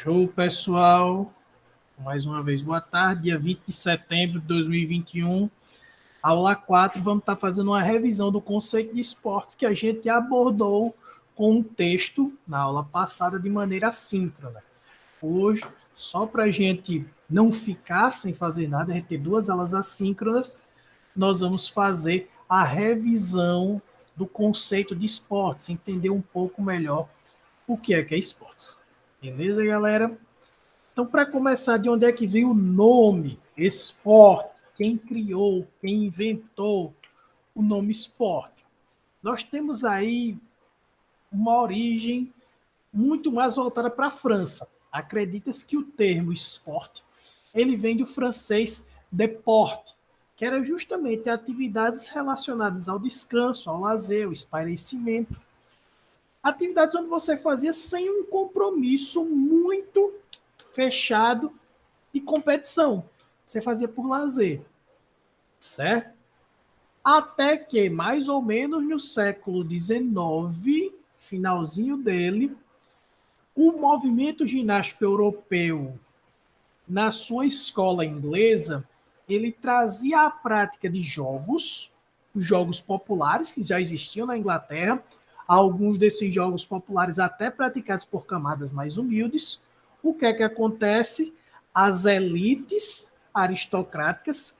Show, pessoal. Mais uma vez, boa tarde. Dia 20 de setembro de 2021, aula 4. Vamos estar fazendo uma revisão do conceito de esportes que a gente abordou com um texto na aula passada de maneira assíncrona. Hoje, só para a gente não ficar sem fazer nada, a gente tem duas aulas assíncronas, nós vamos fazer a revisão do conceito de esportes, entender um pouco melhor o que é esportes. Beleza, galera? Então, para começar, de onde é que veio o nome esporte? Quem criou, quem inventou o nome esporte? Nós temos aí uma origem muito mais voltada para a França. Acredita-se que o termo esporte ele vem do francês deporte, que era justamente atividades relacionadas ao descanso, ao lazer, ao espairecimento. Atividades onde você fazia sem um compromisso muito fechado de competição. Você fazia por lazer, certo? Até que, mais ou menos no século XIX, finalzinho dele, o movimento ginástico europeu, na sua escola inglesa, ele trazia a prática de jogos, os jogos populares que já existiam na Inglaterra, alguns desses jogos populares até praticados por camadas mais humildes. O que é que acontece? As elites aristocráticas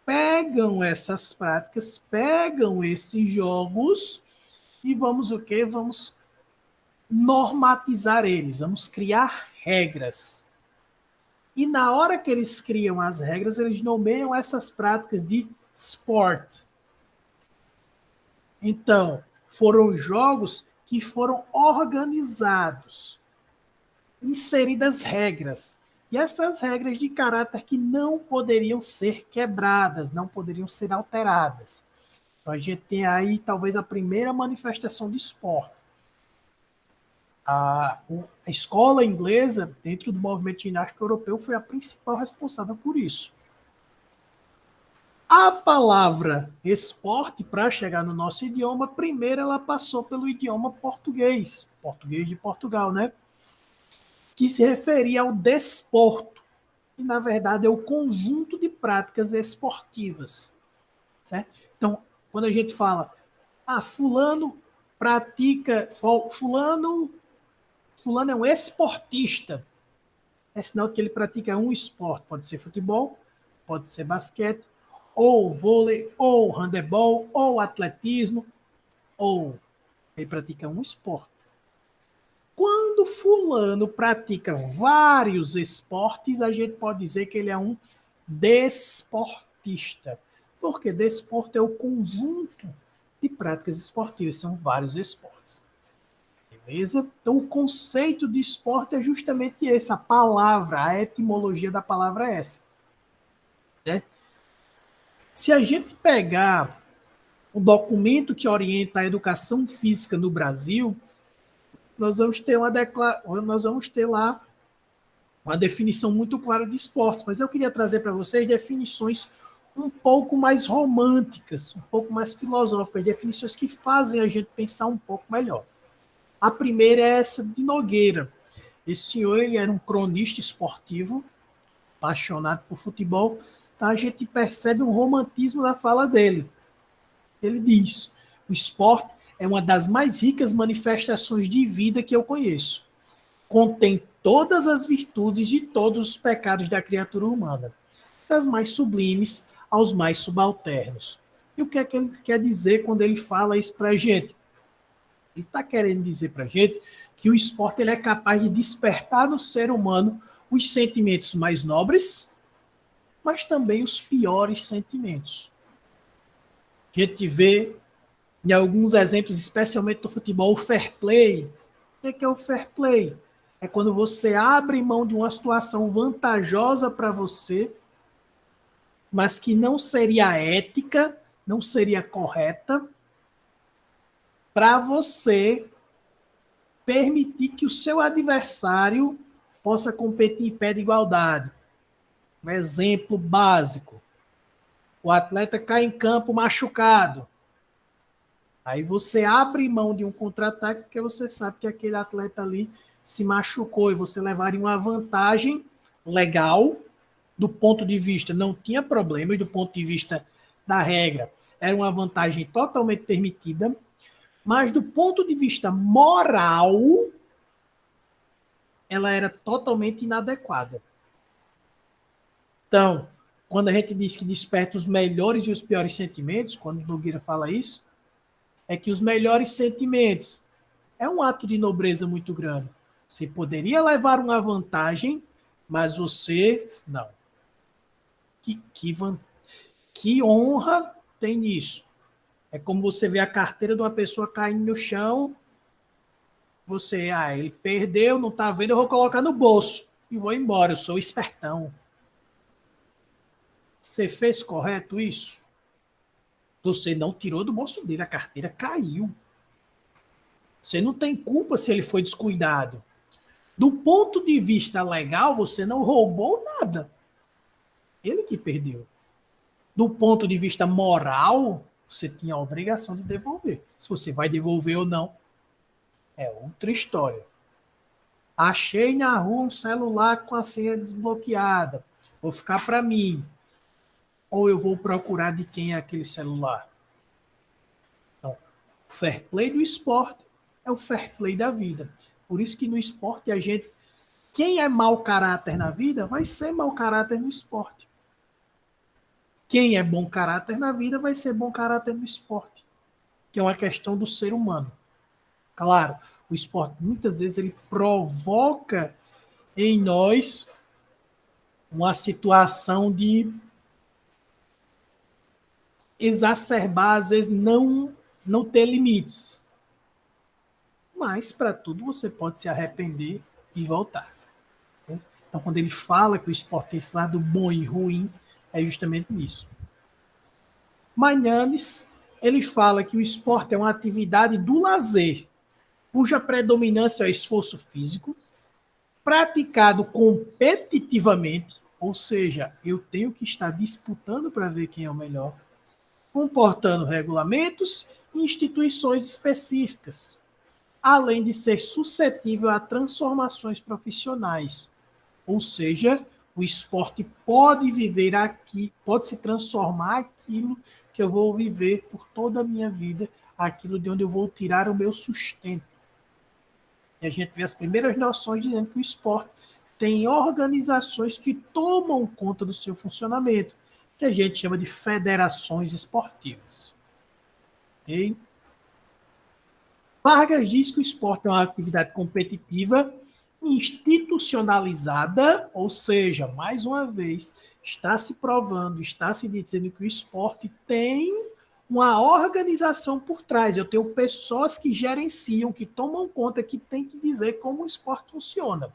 pegam essas práticas, pegam esses jogos e vamos o quê? Vamos normatizar eles, vamos criar regras. E na hora que eles criam as regras, eles nomeiam essas práticas de sport. Então, foram jogos que foram organizados, inseridas regras. E essas regras de caráter que não poderiam ser quebradas, não poderiam ser alteradas. Então, a gente tem aí talvez a primeira manifestação de esporte. A escola inglesa, dentro do movimento ginástico europeu, foi a principal responsável por isso. A palavra esporte, para chegar no nosso idioma, primeiro ela passou pelo idioma português de Portugal, né? Que se referia ao desporto. E, na verdade, é o conjunto de práticas esportivas. Certo? Então, quando a gente fala, fulano pratica, fulano é um esportista, é sinal que ele pratica um esporte. Pode ser futebol, pode ser basquete, ou vôlei, ou handebol, ou atletismo, ou ele pratica um esporte. Quando fulano pratica vários esportes, a gente pode dizer que ele é um desportista. Porque desporto é o conjunto de práticas esportivas, são vários esportes. Beleza? Então, o conceito de esporte é justamente esse, a palavra, a etimologia da palavra é essa. Né? Se a gente pegar o documento que orienta a educação física no Brasil, nós vamos ter lá uma definição muito clara de esportes, mas eu queria trazer para vocês definições um pouco mais românticas, um pouco mais filosóficas, definições que fazem a gente pensar um pouco melhor. A primeira é essa de Nogueira. Esse senhor ele era um cronista esportivo, apaixonado por futebol, então a gente percebe um romantismo na fala dele. Ele diz, o esporte é uma das mais ricas manifestações de vida que eu conheço. Contém todas as virtudes e todos os pecados da criatura humana, das mais sublimes aos mais subalternos. E o que é que ele quer dizer quando ele fala isso para a gente? Ele está querendo dizer para a gente que o esporte ele é capaz de despertar no ser humano os sentimentos mais nobres, mas também os piores sentimentos. A gente vê em alguns exemplos, especialmente do futebol, o fair play. O que é o fair play? É quando você abre mão de uma situação vantajosa para você, mas que não seria ética, não seria correta, para você permitir que o seu adversário possa competir em pé de igualdade. Um exemplo básico. O atleta cai em campo machucado. Aí você abre mão de um contra-ataque porque você sabe que aquele atleta ali se machucou e você levaria uma vantagem legal do ponto de vista, não tinha problema, e do ponto de vista da regra, era uma vantagem totalmente permitida, mas do ponto de vista moral, ela era totalmente inadequada. Então, quando a gente diz que desperta os melhores e os piores sentimentos, quando Nogueira fala isso, é que os melhores sentimentos é um ato de nobreza muito grande. Você poderia levar uma vantagem, mas você não. Que honra tem nisso? É como você vê a carteira de uma pessoa caindo no chão, você, ele perdeu, não tá vendo, eu vou colocar no bolso e vou embora, eu sou espertão. Você fez correto isso? Você não tirou do bolso dele, a carteira caiu. Você não tem culpa se ele foi descuidado. Do ponto de vista legal, você não roubou nada. Ele que perdeu. Do ponto de vista moral, você tinha a obrigação de devolver. Se você vai devolver ou não, é outra história. Achei na rua um celular com a senha desbloqueada. Vou ficar para mim. Ou eu vou procurar de quem é aquele celular. Então, o fair play do esporte é o fair play da vida. Por isso que no esporte a gente... Quem é mau caráter na vida vai ser mau caráter no esporte. Quem é bom caráter na vida vai ser bom caráter no esporte. Que é uma questão do ser humano. Claro, o esporte muitas vezes ele provoca em nós uma situação de exacerbar, às vezes não ter limites. Mas para tudo você pode se arrepender e voltar. Então, quando ele fala que o esporte tem esse lado bom e ruim, é justamente nisso. Mañanes, ele fala que o esporte é uma atividade do lazer, cuja predominância é o esforço físico, praticado competitivamente, ou seja, eu tenho que estar disputando para ver quem é o melhor, comportando regulamentos e instituições específicas, além de ser suscetível a transformações profissionais. Ou seja, o esporte pode viver aqui, pode se transformar aquilo que eu vou viver por toda a minha vida, aquilo de onde eu vou tirar o meu sustento. E a gente vê as primeiras noções dizendo que o esporte tem organizações que tomam conta do seu funcionamento, que a gente chama de federações esportivas. Okay? Vargas diz que o esporte é uma atividade competitiva institucionalizada, ou seja, mais uma vez, está se provando, está se dizendo que o esporte tem uma organização por trás. Eu tenho pessoas que gerenciam, que tomam conta, que têm que dizer como o esporte funciona.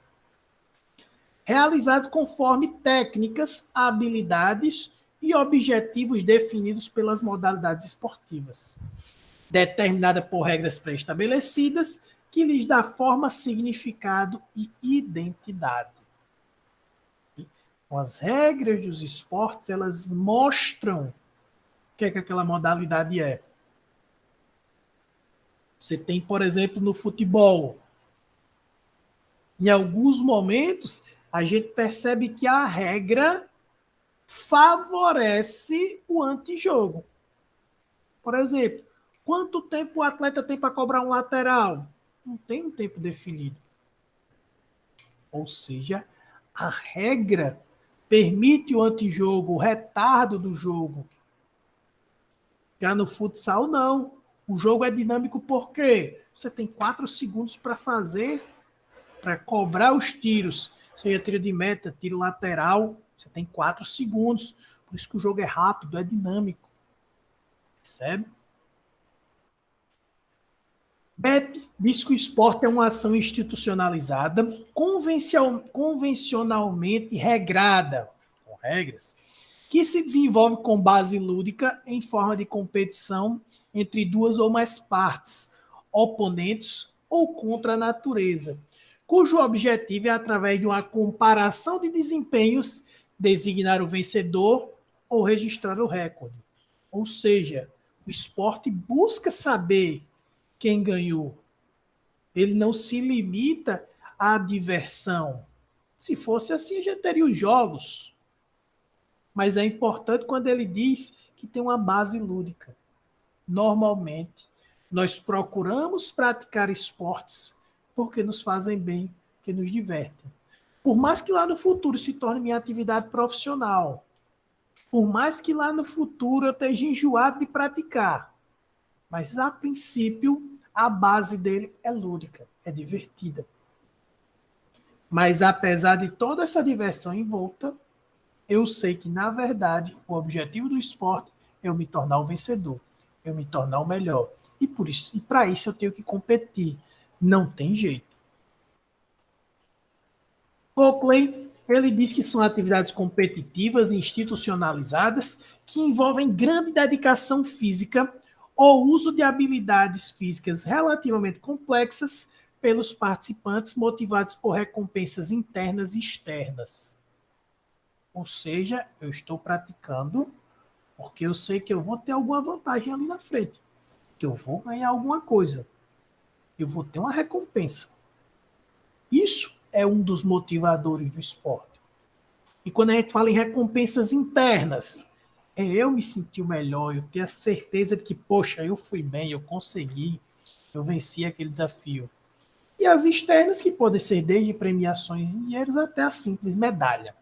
Realizado conforme técnicas, habilidades e objetivos definidos pelas modalidades esportivas, determinada por regras pré-estabelecidas, que lhes dá forma, significado e identidade. Então, as regras dos esportes, elas mostram o que aquela modalidade é. Você tem, por exemplo, no futebol, em alguns momentos, a gente percebe que a regra favorece o antijogo. Por exemplo, quanto tempo o atleta tem para cobrar um lateral? Não tem um tempo definido. Ou seja, a regra permite o antijogo, o retardo do jogo. Já no futsal, não. O jogo é dinâmico porque você tem 4 segundos para fazer, para cobrar os tiros. Seja tiro de meta, tiro lateral, você tem 4 segundos. Por isso que o jogo é rápido, é dinâmico. Percebe? Beth diz que o esporte é uma ação institucionalizada, convencionalmente regrada, com regras, que se desenvolve com base lúdica em forma de competição entre duas ou mais partes, oponentes ou contra a natureza, cujo objetivo é, através de uma comparação de desempenhos, designar o vencedor ou registrar o recorde. Ou seja, O esporte busca saber quem ganhou. Ele não se limita à diversão. Se fosse assim, já teria os jogos. Mas é importante quando ele diz que tem uma base lúdica. Normalmente, nós procuramos praticar esportes porque nos fazem bem, que nos divertem. Por mais que lá no futuro se torne minha atividade profissional, por mais que lá no futuro eu esteja enjoado de praticar, mas a princípio a base dele é lúdica, é divertida. Mas apesar de toda essa diversão em volta, eu sei que, na verdade, o objetivo do esporte é eu me tornar o vencedor, eu me tornar o melhor. E por isso, e para isso eu tenho que competir. Não tem jeito. Copley, ele diz que são atividades competitivas e institucionalizadas que envolvem grande dedicação física ou uso de habilidades físicas relativamente complexas pelos participantes motivados por recompensas internas e externas. Ou seja, eu estou praticando porque eu sei que eu vou ter alguma vantagem ali na frente, que eu vou ganhar alguma coisa, eu vou ter uma recompensa. Isso é um dos motivadores do esporte. E quando a gente fala em recompensas internas, é eu me sentir o melhor, eu ter a certeza de que, poxa, eu fui bem, eu consegui, eu venci aquele desafio. E as externas, que podem ser desde premiações em dinheiros até a simples medalha.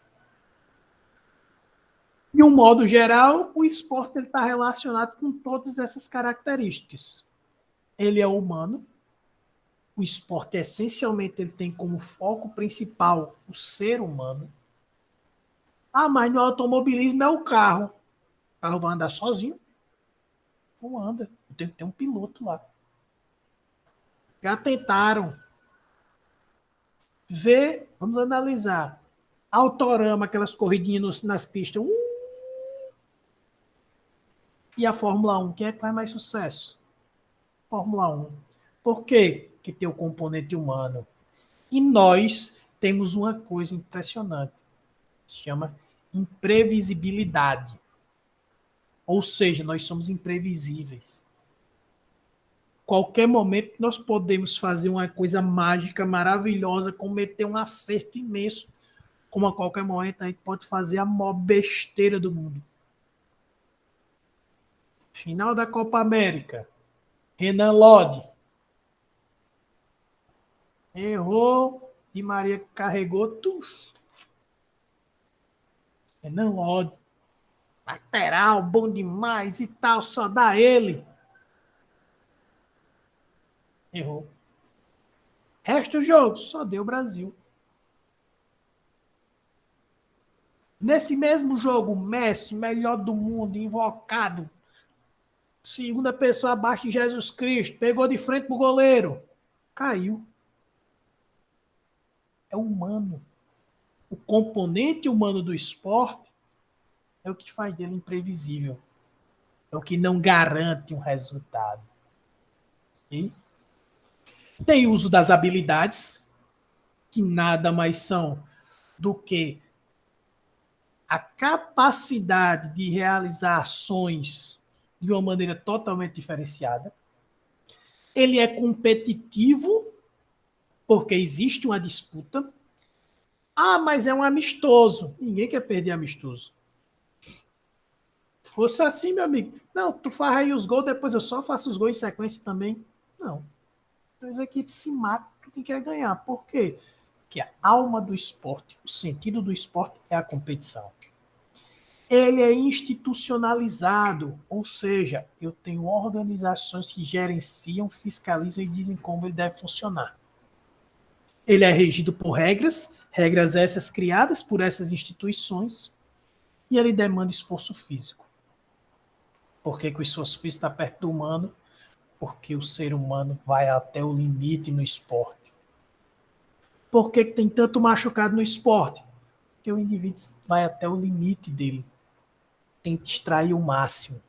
De um modo geral, o esporte está relacionado com todas essas características. Ele é humano, o esporte essencialmente ele tem como foco principal o ser humano. Ah, mas no automobilismo é o carro. O carro vai andar sozinho? Não anda. Tem que ter um piloto lá. Já tentaram ver, vamos analisar. Autorama, aquelas corridinhas nas pistas. E a Fórmula 1, quem é que faz mais sucesso? Fórmula 1. Por quê? Que tem o componente humano. E nós temos uma coisa impressionante. Se chama imprevisibilidade. Ou seja, nós somos imprevisíveis. Qualquer momento nós podemos fazer uma coisa mágica, maravilhosa, cometer um acerto imenso, como a qualquer momento a gente pode fazer a maior besteira do mundo. Final da Copa América. Renan Lodge. Errou. Di Maria carregou. Renan Lodge. Lateral, bom demais e tal, só dá ele. Errou. Resto do jogo, só deu Brasil. Nesse mesmo jogo, Messi, melhor do mundo, invocado, segunda pessoa abaixo de Jesus Cristo, pegou de frente pro goleiro, caiu. É humano. O componente humano do esporte é o que faz dele imprevisível. É o que não garante um resultado. E tem uso das habilidades, que nada mais são do que a capacidade de realizar ações de uma maneira totalmente diferenciada. Ele é competitivo, porque existe uma disputa. Ah, mas é um amistoso. Ninguém quer perder amistoso. Se fosse assim, meu amigo. Não, tu faz aí os gols, depois eu só faço os gols em sequência também. Não. As equipes se matam, quem quer ganhar. Por quê? Porque a alma do esporte, o sentido do esporte é a competição. Ele é institucionalizado, ou seja, eu tenho organizações que gerenciam, fiscalizam e dizem como ele deve funcionar. Ele é regido por regras, regras essas criadas por essas instituições, e ele demanda esforço físico. Por que o esforço físico está perto do humano? Porque o ser humano vai até o limite no esporte. Por que tem tanto machucado no esporte? Porque o indivíduo vai até o limite dele. Tenta extrair o máximo.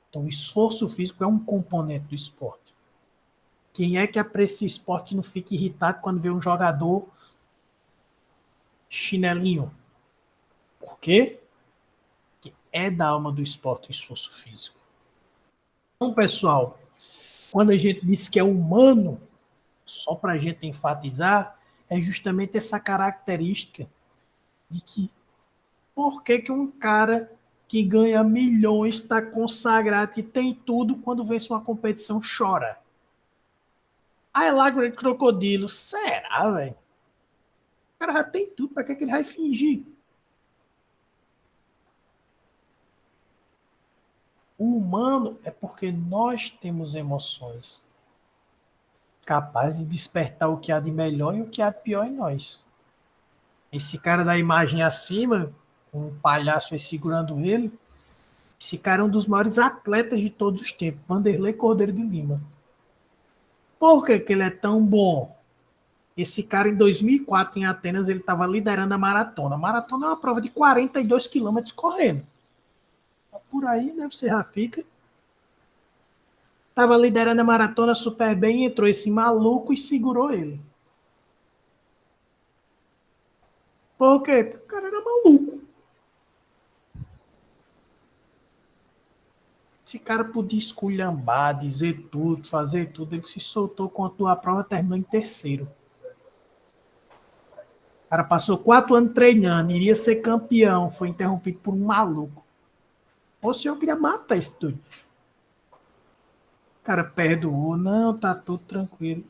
Então, o esforço físico é um componente do esporte. Quem é que aprecia esporte e não fica irritado quando vê um jogador chinelinho? Por quê? Porque é da alma do esporte o esforço físico. Então, pessoal, quando a gente diz que é humano, só para a gente enfatizar, é justamente essa característica de que por que, que um cara que ganha milhões, está consagrado, que tem tudo, quando vence uma competição, chora? Ah, é lágrima de crocodilo. Será, velho? O cara já tem tudo, para que, que ele vai fingir? O humano é porque nós temos emoções capazes de despertar o que há de melhor e o que há de pior em nós. Esse cara da imagem acima, com um palhaço aí segurando ele, esse cara é um dos maiores atletas de todos os tempos, Vanderlei Cordeiro de Lima. Por que, que ele é tão bom? Esse cara, em 2004, em Atenas, ele estava liderando a maratona. A maratona é uma prova de 42 quilômetros correndo. Por aí, né, você já fica. Estava liderando a maratona super bem, entrou esse maluco e segurou ele. Por quê? Porque o cara era maluco. Esse cara podia esculhambar, dizer tudo, fazer tudo. Ele se soltou quando a prova terminou em terceiro. O cara passou 4 anos treinando, iria ser campeão, foi interrompido por um maluco. Ou se eu queria matar esse doido. O cara perdoou, não, tá tudo tranquilo.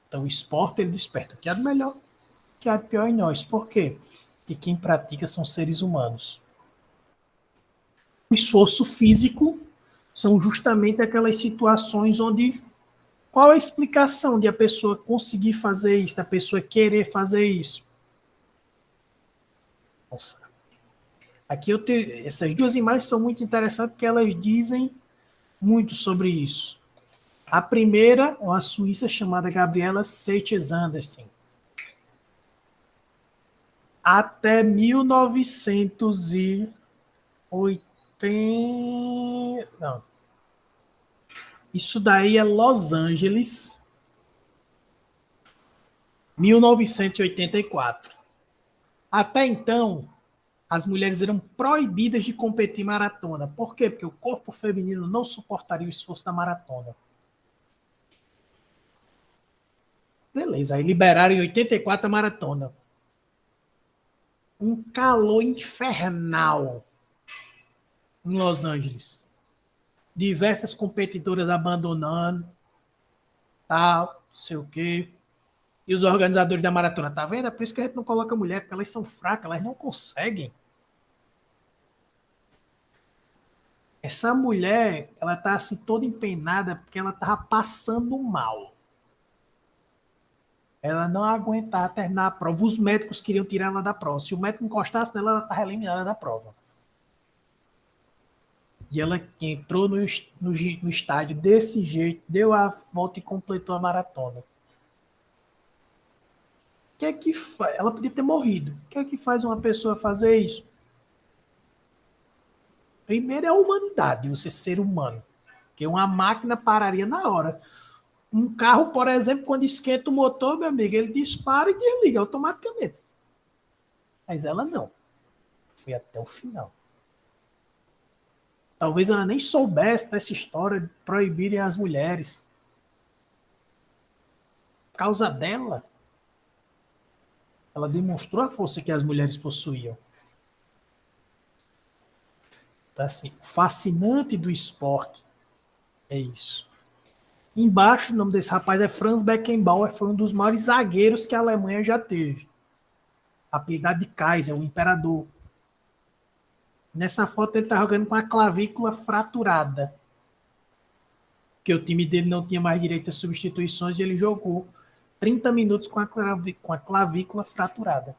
Então o esporte ele desperta o que há de melhor, o que há de pior em nós. Por quê? Porque quem pratica são seres humanos. O esforço físico são justamente aquelas situações onde qual a explicação de a pessoa conseguir fazer isso, da pessoa querer fazer isso? Nossa. Aqui eu tenho, essas duas imagens são muito interessantes porque elas dizem muito sobre isso. A primeira é uma suíça chamada Gabriela Seychelles Andersen. Até 1980. Não. Isso daí é Los Angeles, 1984. Até então, as mulheres eram proibidas de competir em maratona. Por quê? Porque o corpo feminino não suportaria o esforço da maratona. Beleza, aí liberaram em 84 a maratona. Um calor infernal em Los Angeles. Diversas competidoras abandonando, tal, não sei o quê. E os organizadores da maratona, tá vendo? É por isso que a gente não coloca mulher, porque elas são fracas, elas não conseguem. Essa mulher, ela tá assim toda empenada porque ela tava passando mal. Ela não aguentava terminar a prova. Os médicos queriam tirar ela da prova. Se o médico encostasse nela, ela estava eliminada da prova. E ela entrou no estádio desse jeito, deu a volta e completou a maratona. O que é que faz? Ela podia ter morrido. O que é que faz uma pessoa fazer isso? Primeiro é a humanidade, você ser humano. Porque uma máquina pararia na hora. Um carro, por exemplo, quando esquenta o motor, meu amigo, ele dispara e desliga automaticamente. Mas ela não. Foi até o final. Talvez ela nem soubesse dessa história de proibirem as mulheres. Por causa dela, ela demonstrou a força que as mulheres possuíam. Então, assim, o fascinante do esporte é isso. Embaixo, o nome desse rapaz é Franz Beckenbauer, foi um dos maiores zagueiros que a Alemanha já teve. Apelidado de Kaiser, o imperador. Nessa foto ele está jogando com a clavícula fraturada. Porque o time dele não tinha mais direito a substituições e ele jogou 30 minutos com a clavícula fraturada.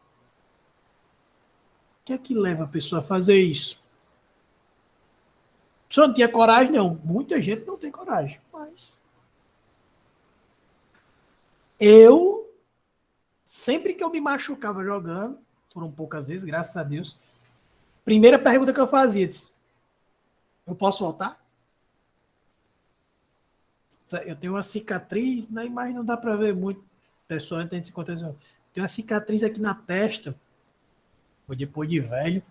O que é que leva a pessoa a fazer isso? A pessoa não tinha coragem, não. Muita gente não tem coragem. Mas eu, sempre que eu me machucava jogando, foram poucas vezes, graças a Deus, primeira pergunta que eu fazia, disse, eu posso voltar? Eu tenho uma cicatriz, na imagem não dá para ver muito, pessoal, tem 50 anos. Tem uma cicatriz aqui na testa, foi depois de velho.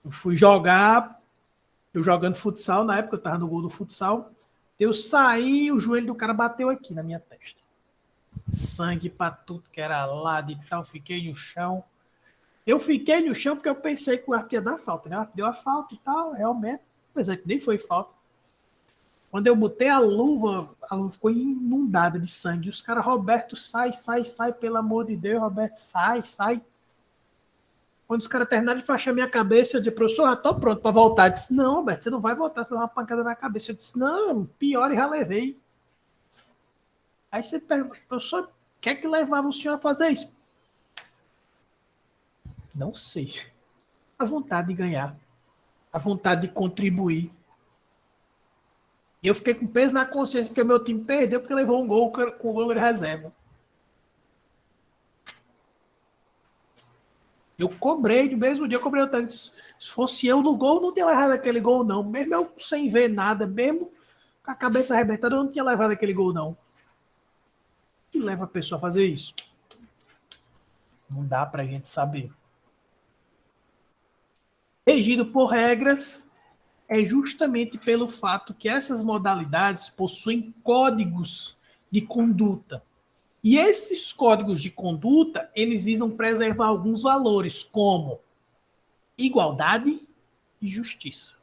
Eu fui jogar, Eu jogando futsal, na época eu tava no gol do futsal, eu saí, o joelho do cara bateu aqui na minha testa. Sangue pra tudo que era lado e tal, fiquei no chão. Eu fiquei no chão porque eu pensei que o árbitro ia dar falta, né? Deu a falta e tal, realmente, apesar que nem foi falta. Quando eu botei a luva ficou inundada de sangue. Os caras, Roberto, sai, pelo amor de Deus, Roberto, sai. Quando os caras terminaram de faixar minha cabeça, eu disse, professor, já tô pronto para voltar. Eu disse, não, Roberto, você não vai voltar, você dá uma pancada na cabeça. Eu disse, não, pior, e já levei. Aí você pergunta, professor, o que é que levava o senhor a fazer isso? Não sei. A vontade de ganhar, a vontade de contribuir. E eu fiquei com peso na consciência porque meu time perdeu porque levou um gol com o goleiro reserva. Eu cobrei, no mesmo dia eu cobrei o tanque. Se fosse eu no gol, não tinha levado aquele gol, não. Mesmo eu sem ver nada, mesmo com a cabeça arrebentada, eu não tinha levado aquele gol, não. O que leva a pessoa a fazer isso? Não dá pra gente saber. Regido por regras é justamente pelo fato que essas modalidades possuem códigos de conduta. E esses códigos de conduta, eles visam preservar alguns valores, como igualdade e justiça.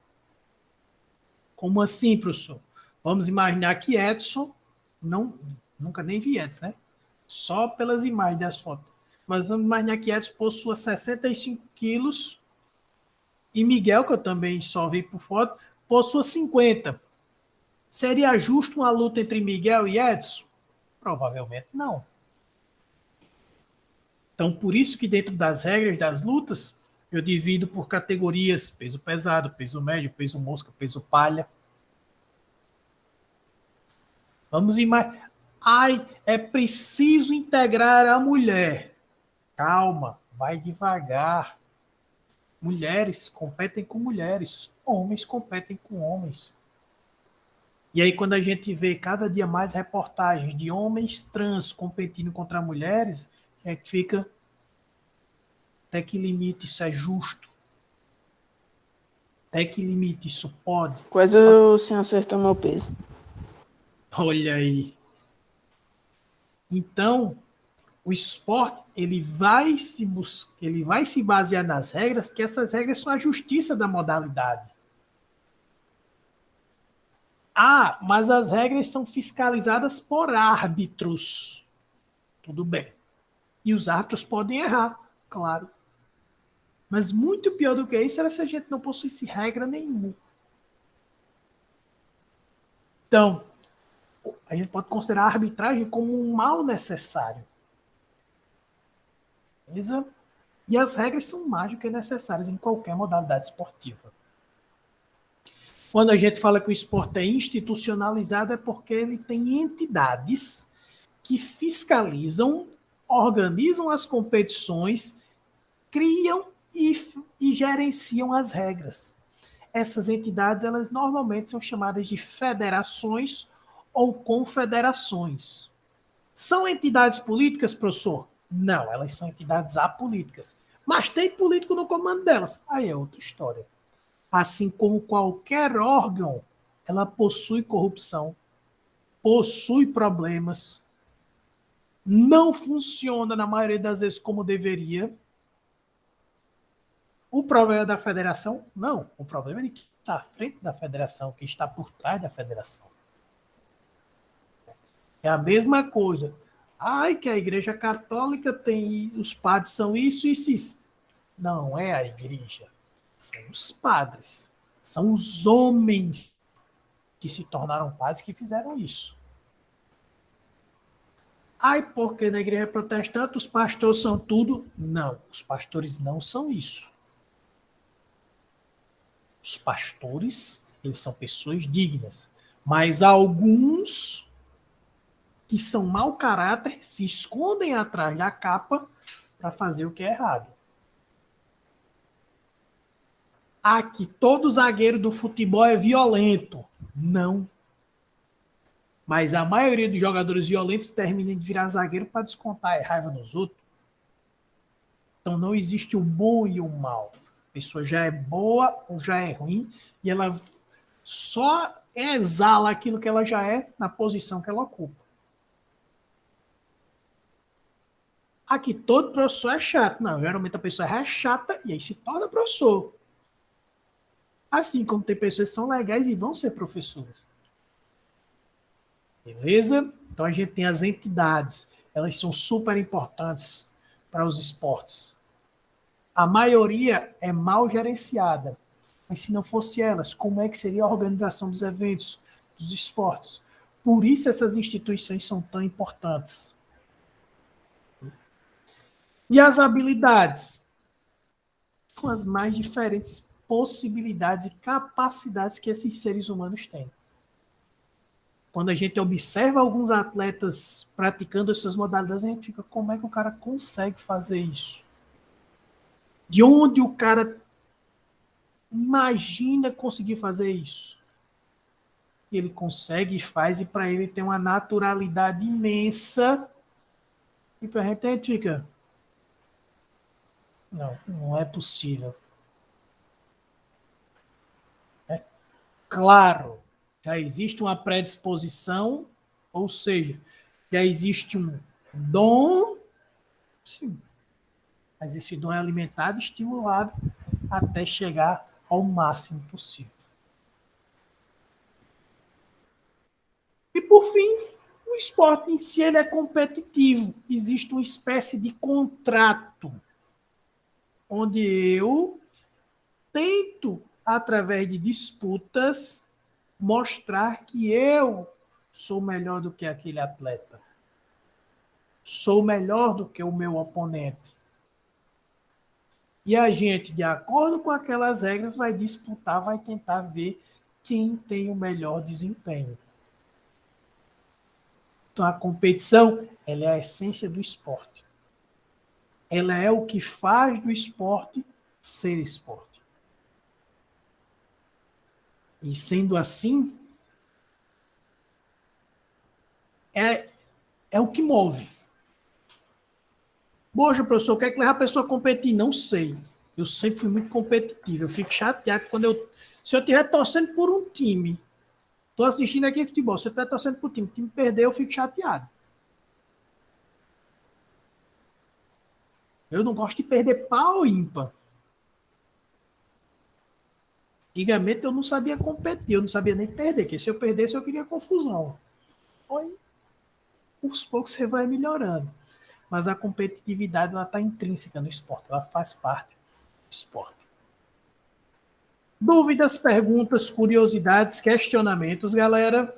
Como assim, professor? Vamos imaginar que Edson, nunca nem vi Edson, né? Só pelas imagens das fotos. Mas vamos imaginar que Edson possua 65 quilos e Miguel, que eu também só vi por foto, possua 50. Seria justo uma luta entre Miguel e Edson? Provavelmente não. Então, por isso que dentro das regras das lutas, eu divido por categorias: peso pesado, peso médio, peso mosca, peso palha. Vamos imaginar. Ai, é preciso integrar a mulher. Calma, vai devagar. Mulheres competem com mulheres, homens competem com homens. E aí, quando a gente vê cada dia mais reportagens de homens trans competindo contra mulheres, a gente fica, até que limite isso é justo? Até que limite isso pode? Quase o senhor acertou meu peso. Olha aí. Então, o esporte ele vai se basear nas regras, porque essas regras são a justiça da modalidade. Ah, mas as regras são fiscalizadas por árbitros. Tudo bem. E os árbitros podem errar, claro. Mas muito pior do que isso era se a gente não possuísse regra nenhuma. Então, a gente pode considerar a arbitragem como um mal necessário. Beleza? E as regras são mais do que necessárias em qualquer modalidade esportiva. Quando a gente fala que o esporte é institucionalizado, é porque ele tem entidades que fiscalizam, organizam as competições, criam e gerenciam as regras. Essas entidades, elas normalmente são chamadas de federações ou confederações. São entidades políticas, professor? Não, elas são entidades apolíticas. Mas tem político no comando delas. Aí é outra história. Assim como qualquer órgão, ela possui corrupção, possui problemas, não funciona na maioria das vezes como deveria. O problema é da federação? Não. O problema é de quem está à frente da federação, quem está por trás da federação. É a mesma coisa. Ai, que a igreja católica tem, os padres são isso, isso, isso. Não é a igreja. São os padres. São os homens que se tornaram padres que fizeram isso. Ai, porque na igreja protestante os pastores são tudo? Não, os pastores não são isso. Os pastores, eles são pessoas dignas. Mas alguns que são mau caráter se escondem atrás da capa para fazer o que é errado. Que todo zagueiro do futebol é violento. Não. Mas a maioria dos jogadores violentos terminam de virar zagueiro para descontar a raiva nos outros. Então não existe o bom e o mal. A pessoa já é boa ou já é ruim e ela só exala aquilo que ela já é na posição que ela ocupa. Aqui todo professor é chato. Não, geralmente a pessoa é chata e aí se torna professor. Assim como tem pessoas que são legais e vão ser professores. Beleza? Então a gente tem as entidades. Elas são super importantes para os esportes. A maioria é mal gerenciada. Mas se não fosse elas, como é que seria a organização dos eventos, dos esportes? Por isso essas instituições são tão importantes. E as habilidades? São as mais diferentes possibilidades e capacidades que esses seres humanos têm. Quando a gente observa alguns atletas praticando essas modalidades, a gente fica, como é que o cara consegue fazer isso? De onde o cara imagina conseguir fazer isso? E ele consegue e faz, e para ele tem uma naturalidade imensa. E para a gente fica, não, não é possível. É claro, já existe uma predisposição, ou seja, já existe um dom, sim, mas esse dom é alimentado, estimulado, até chegar ao máximo possível. E por fim, o esporte em si ele é competitivo. Existe uma espécie de contrato, onde eu tento, através de disputas, mostrar que eu sou melhor do que aquele atleta. Sou melhor do que o meu oponente. E a gente, de acordo com aquelas regras, vai disputar, vai tentar ver quem tem o melhor desempenho. Então, a competição, ela é a essência do esporte. Ela é o que faz do esporte ser esporte. E sendo assim, é o que move. Poxa, professor, quer que leve a pessoa a competir? Não sei. Eu sempre fui muito competitivo. Eu fico chateado se eu estiver torcendo por um time. Estou assistindo aqui futebol. Se eu estiver torcendo por um time, o time perder, eu fico chateado. Eu não gosto de perder pau ímpar. Antigamente eu não sabia competir, eu não sabia nem perder, porque se eu perdesse eu queria confusão. Aí, aos poucos você vai melhorando. Mas a competitividade está intrínseca no esporte, ela faz parte do esporte. Dúvidas, perguntas, curiosidades, questionamentos, galera?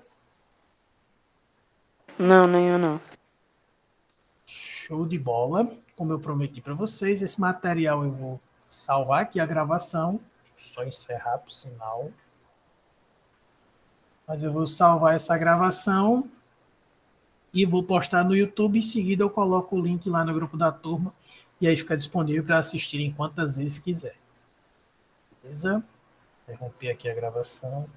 Não, nenhum não. Show de bola. Como eu prometi para vocês, esse material eu vou salvar aqui a gravação. Só encerrar por sinal. Mas eu vou salvar essa gravação e vou postar no YouTube. Em seguida eu coloco o link lá no grupo da turma e aí fica disponível para assistirem quantas vezes quiser. Beleza? Interrompi aqui a gravação.